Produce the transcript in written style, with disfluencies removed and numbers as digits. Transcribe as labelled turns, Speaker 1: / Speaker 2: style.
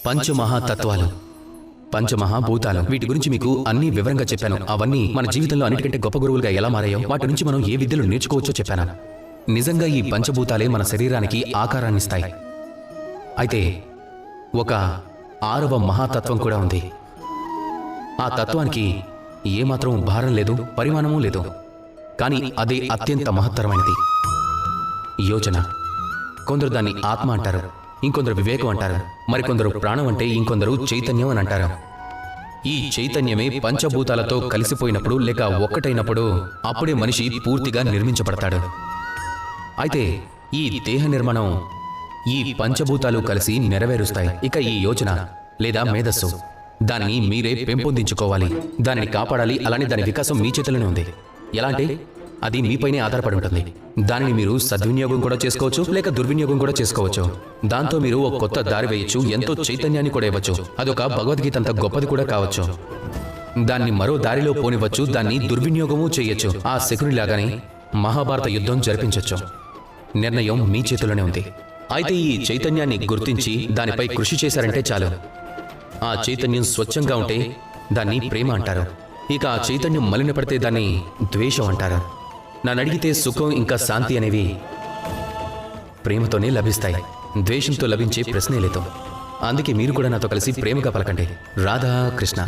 Speaker 1: పంచమహాతత్వాలు, పంచమహాభూతాలు, వీటి గురించి మీకు అన్ని వివరంగా చెప్పాను. అవన్నీ మన జీవితంలో అన్నిటికంటే గొప్ప గురువులుగా ఎలా మారాయో, వాటి నుంచి మనం ఏ విద్యలు నేర్చుకోవచ్చో చెప్పాను. నిజంగా ఈ పంచభూతాలే మన శరీరానికి ఆకారాన్నిస్తాయి. అయితే ఒక 6వ మహాతత్వం కూడా ఉంది. ఆ తత్వానికి ఏమాత్రం భారం లేదు, పరిమాణము లేదు. కానీ అదే అత్యంత మహత్తరమైనది. యోచన. కొందరు దాన్ని ఆత్మ అంటారు, ఇంకొందరు వివేకం అంటారు, మరికొందరు ప్రాణం అంటే ఇంకొందరు చైతన్యం అని అంటారు. ఈ చైతన్యమే పంచభూతాలతో కలిసిపోయినప్పుడు లేక ఒక్కటైనప్పుడు అప్పుడే మనిషి పూర్తిగా నిర్మించబడతాడు. అయితే ఈ దేహ నిర్మాణం ఈ పంచభూతాలు కలిసి నెరవేరుస్తాయి. ఇక ఈ యోచన లేదా మేధస్సు, దాన్ని మీరే పెంపొందించుకోవాలి, దానిని కాపాడాలి. అలానే దాని వికాసం మీ చేతిలోనే ఉంది. ఎలా అంటే అది మీపైనే ఆధారపడి ఉంటుంది. దానిని మీరు సద్వినియోగం కూడా చేసుకోవచ్చు, లేక దుర్వినియోగం కూడా చేసుకోవచ్చు. దాంతో మీరు ఒక కొత్త దారి వేయచ్చు, ఎంతో చైతన్యాన్ని కూడా ఇవ్వచ్చు. అదొక భగవద్గీత అంత గొప్పది కూడా కావచ్చు. దాన్ని మరో దారిలో పోనివ్వచ్చు, దాన్ని దుర్వినియోగము చేయొచ్చు. ఆ శకునిలాగానే మహాభారత యుద్ధం జరిపించవచ్చు. నిర్ణయం మీ చేతిలోనే ఉంది. అయితే ఈ చైతన్యాన్ని గుర్తించి దానిపై కృషి చేశారంటే చాలు. ఆ చైతన్యం స్వచ్ఛంగా ఉంటే దాన్ని ప్రేమ అంటారు. ఇక ఆ చైతన్యం మలినపడితే దాన్ని ద్వేషం అంటారు. నన్ను అడిగితే సుఖం ఇంకా శాంతి అనేవి ప్రేమతోనే లభిస్తాయి. ద్వేషంతో లభించే ప్రశ్నే లేదు. అందుకే మీరు కూడా నాతో కలిసి ప్రేమగా పలకండి. రాధా కృష్ణ.